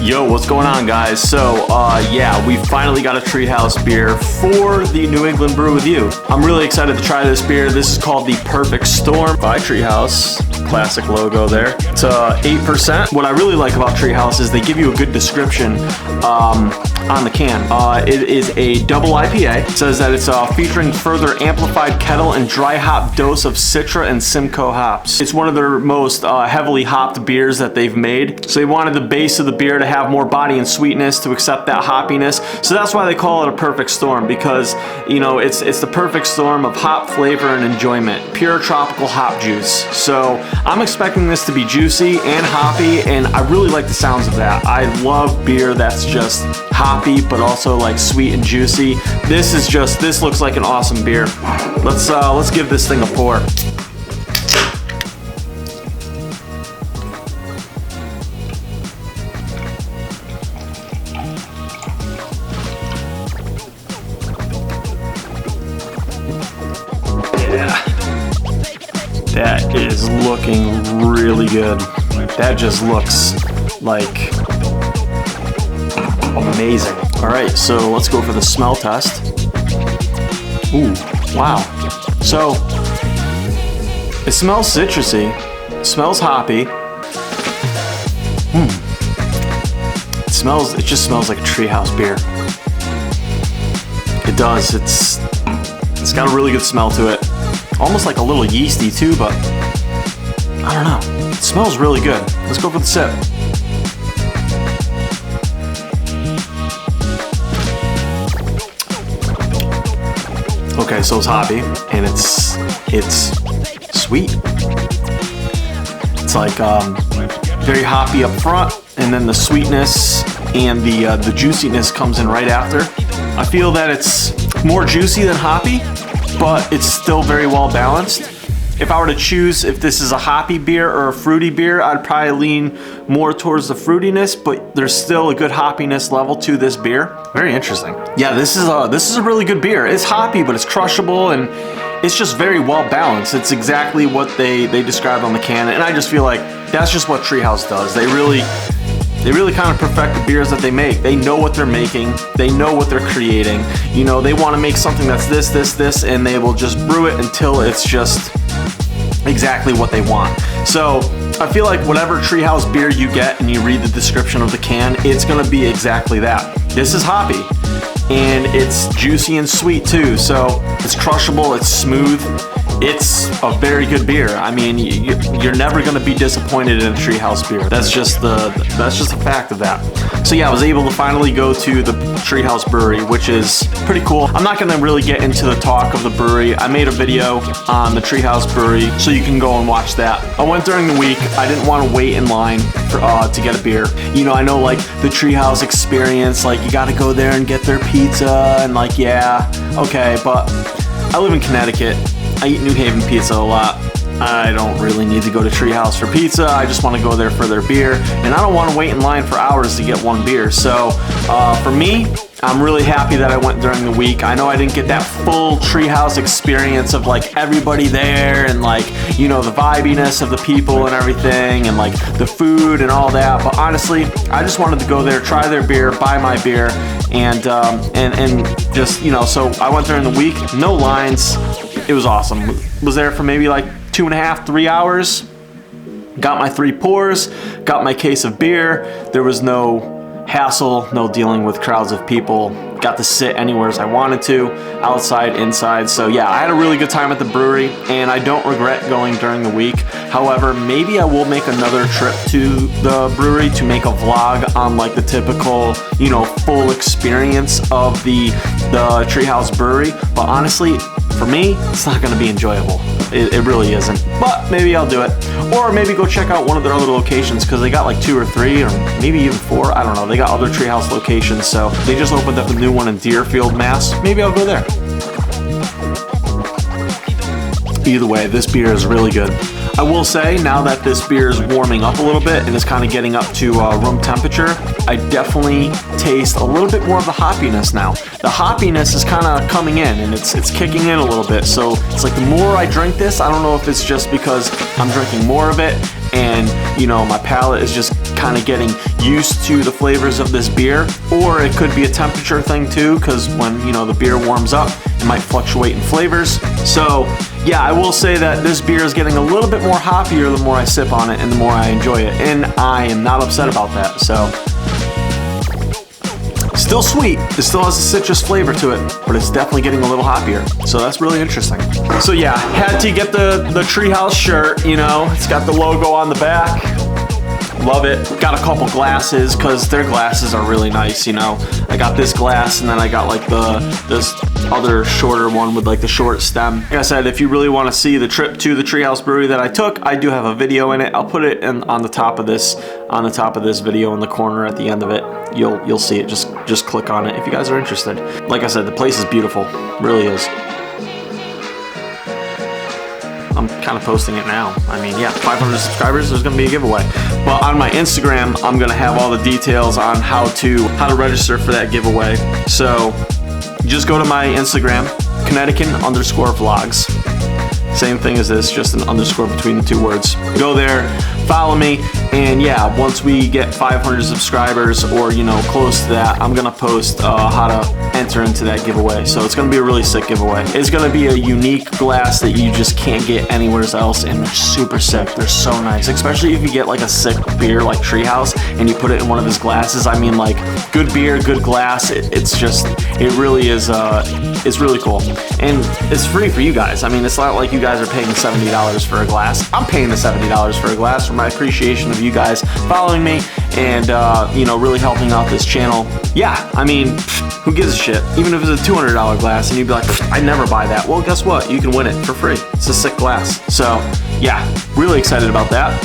Yo, what's going on, guys? So, yeah, we finally got a Treehouse beer for the New England Brew with You. I'm really excited to try this beer. This is called the Perfect Storm by Treehouse. Classic logo there. It's 8%. What I really like about Treehouse is they give you a good description on the can. It is a double IPA. It says that it's featuring further amplified kettle and dry hop dose of Citra and Simcoe hops. It's one of their most heavily hopped beers that they've made. So they wanted the base of the beer to have more body and sweetness to accept that hoppiness. So that's why they call it a perfect storm, because you know it's the perfect storm of hop flavor and enjoyment. Pure tropical hop juice. So I'm expecting this to be juicy and hoppy, and I really like the sounds of that. I love beer that's just hoppy but also like sweet and juicy. This looks like an awesome beer. Let's give this thing a pour. Yeah, that is looking really good. That just looks like amazing. All right, so let's go for the smell test. Ooh, wow. So it smells citrusy, it smells hoppy. It just smells like a Treehouse beer. It does. It's got a really good smell to it. Almost like a little yeasty too, but I don't know. It smells really good. Let's go for the sip. Okay, so it's hoppy and it's sweet. It's like very hoppy up front, and then the sweetness and the juiciness comes in right after. I feel that it's more juicy than hoppy, but it's still very well balanced. If I were to choose if this is a hoppy beer or a fruity beer, I'd probably lean more towards the fruitiness, but there's still a good hoppiness level to this beer. Very interesting. Yeah, this is a really good beer. It's hoppy, but it's crushable, and it's just very well balanced. It's exactly what they described on the can, and I just feel like that's just what Treehouse does. They really kind of perfect the beers that they make. They know what they're making. They know what they're creating. You know, they want to make something that's this, and they will just brew it until it's just exactly what they want. So I feel like whatever Treehouse beer you get and you read the description of the can, it's gonna be exactly that. This is hoppy, and it's juicy and sweet too. So it's crushable, it's smooth. It's a very good beer. I mean, you're never gonna be disappointed in a Treehouse beer. That's just a fact of that. So yeah, I was able to finally go to the Treehouse Brewery, which is pretty cool. I'm not gonna really get into the talk of the brewery. I made a video on the Treehouse Brewery, so you can go and watch that. I went during the week. I didn't want to wait in line to get a beer. You know, I know like the Treehouse experience, like you gotta go there and get their pizza, and like, yeah, okay, but I live in Connecticut. I eat New Haven pizza a lot. I don't really need to go to Treehouse for pizza. I just want to go there for their beer, and I don't want to wait in line for hours to get one beer. So for me, I'm really happy that I went during the week. I know I didn't get that full Treehouse experience of like everybody there and like, you know, the vibiness of the people and everything and like the food and all that. But honestly, I just wanted to go there, try their beer, buy my beer, and just, you know, so I went during the week, no lines. It was awesome. Was there for maybe like 2.5, 3 hours. Got my 3 pours, got my case of beer. There was no hassle, no dealing with crowds of people. Got to sit anywhere as I wanted to, outside, inside. So yeah, I had a really good time at the brewery, and I don't regret going during the week. However, maybe I will make another trip to the brewery to make a vlog on like the typical, you know, full experience of the Treehouse Brewery. But honestly, for me, it's not gonna be enjoyable. It really isn't. But maybe I'll do it. Or maybe go check out one of their other locations, because they got like 2 or 3 or maybe even 4. I don't know. They got other Treehouse locations. So they just opened up a new one in Deerfield, Mass. Maybe I'll go there. Either way, this beer is really good. I will say, now that this beer is warming up a little bit and is kind of getting up to room temperature, I definitely taste a little bit more of the hoppiness now. The hoppiness is kind of coming in, and it's kicking in a little bit. So it's like the more I drink this, I don't know if it's just because I'm drinking more of it and, you know, my palate is just kind of getting used to the flavors of this beer, or it could be a temperature thing too, because when, you know, the beer warms up, it might fluctuate in flavors. So yeah, I will say that this beer is getting a little bit more hoppier the more I sip on it and the more I enjoy it, and I am not upset about that. So still sweet, it still has a citrus flavor to it, but it's definitely getting a little hoppier. So that's really interesting. So yeah, had to get the Treehouse shirt, you know, it's got the logo on the back. Love it. Got a couple glasses, because their glasses are really nice, you know. I got this glass, and then I got like this other shorter one with like the short stem. Like I said, if you really want to see the trip to the Treehouse Brewery that I took, I do have a video in it. I'll put it on the top of this video in the corner at the end of it. You'll see it. Just click on it if you guys are interested. Like I said, the place is beautiful. Really is. I'm kind of posting it now. I mean, yeah, 500 subscribers, there's gonna be a giveaway. But on my Instagram, I'm gonna have all the details on how to register for that giveaway. So just go to my Instagram, Connectican_vlogs. Same thing as this, just an underscore between the two words. Go there, follow me, and yeah, once we get 500 subscribers, or you know, close to that, I'm gonna post how to enter into that giveaway. So it's gonna be a really sick giveaway. It's gonna be a unique glass that you just can't get anywhere else, and they're super sick. They're so nice, especially if you get like a sick beer like Treehouse and you put it in one of his glasses. I mean, like, good beer, good glass. It really is. It's really cool, and it's free for you guys. I mean, it's not like you guys are paying $70 for a glass. I'm paying the $70 for a glass for my appreciation of you guys following me and you know, really helping out this channel. Yeah, I mean, who gives a shit? Even if it's a $200 glass and you'd be like, I never buy that. Well, guess what? You can win it for free. It's a sick glass. So yeah, really excited about that.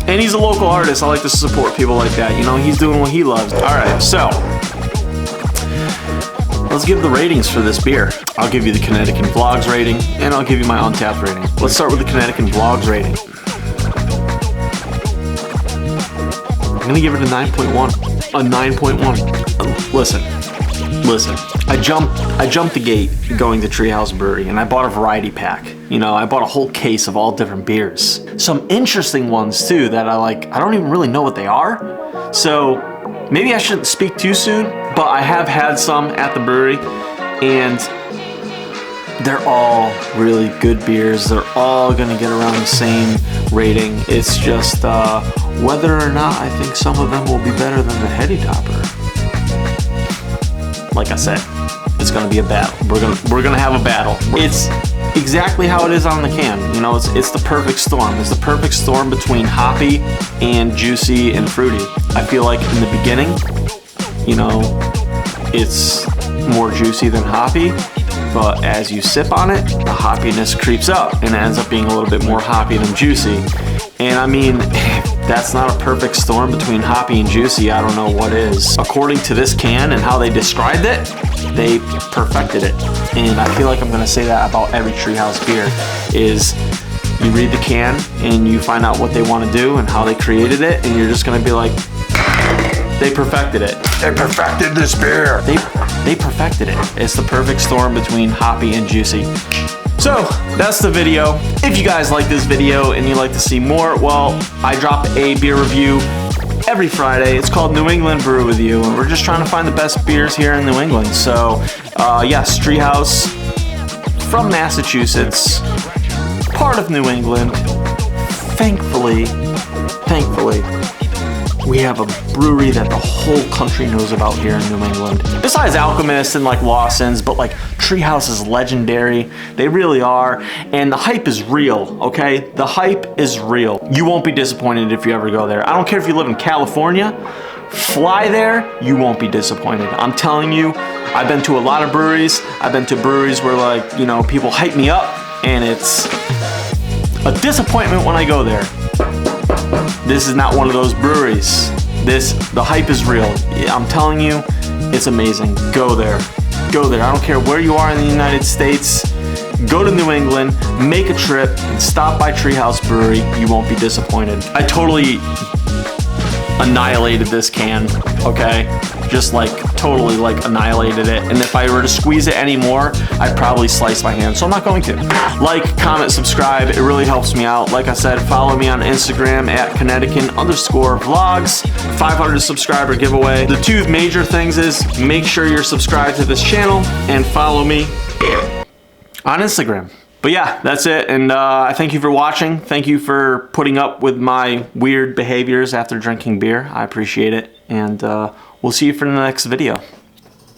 And he's a local artist. I like to support people like that. You know, he's doing what he loves. All right, so let's give the ratings for this beer. I'll give you the Connectican Vlogs rating, and I'll give you my Untapped rating. Let's start with the Connectican Vlogs rating. I'm gonna give it a 9.1. A 9.1. Listen. I jumped the gate going to Treehouse Brewery, and I bought a variety pack. You know, I bought a whole case of all different beers. Some interesting ones too that I don't even really know what they are. So maybe I shouldn't speak too soon, but I have had some at the brewery, and they're all really good beers. They're all gonna get around the same rating. It's just whether or not I think some of them will be better than the Heady Topper. Like I said, it's gonna be a battle. We're gonna have a battle. It's exactly how it is on the can. You know, it's the perfect storm. It's the perfect storm between hoppy and juicy and fruity. I feel like in the beginning, you know, it's more juicy than hoppy, but as you sip on it, the hoppiness creeps up and it ends up being a little bit more hoppy than juicy. And I mean, if that's not a perfect storm between hoppy and juicy, I don't know what is. According to this can and how they described it, they perfected it. And I feel like I'm gonna say that about every Treehouse beer, is you read the can and you find out what they want to do and how they created it, and you're just gonna be like, they perfected it. They perfected this beer. They perfected it. It's the perfect storm between hoppy and juicy. So that's the video. If you guys like this video and you'd like to see more, well, I drop a beer review every Friday. It's called New England Brew With You, and we're just trying to find the best beers here in New England. So yes, Treehouse from Massachusetts, part of New England. Thankfully, we have a brewery that the whole country knows about here in New England. Besides Alchemist and like Lawson's, but like Treehouse is legendary. They really are. And the hype is real, okay? The hype is real. You won't be disappointed if you ever go there. I don't care if you live in California, fly there, you won't be disappointed. I'm telling you, I've been to a lot of breweries. I've been to breweries where, like, you know, people hype me up, and it's a disappointment when I go there. This is not one of those breweries. The hype is real. I'm telling you, it's amazing. Go there. Go there. I don't care where you are in the United States. Go to New England, make a trip, and stop by Treehouse Brewery. You won't be disappointed. I totally annihilated this can, okay? Just like totally like annihilated it. And if I were to squeeze it anymore, I'd probably slice my hand. So I'm not going to. Like, comment, subscribe. It really helps me out. Like I said, follow me on Instagram at Connectican_vlogs. 500 subscriber giveaway. The two major things is make sure you're subscribed to this channel and follow me on Instagram. But yeah, that's it, and I thank you for watching. Thank you for putting up with my weird behaviors after drinking beer. I appreciate it, and we'll see you for the next video.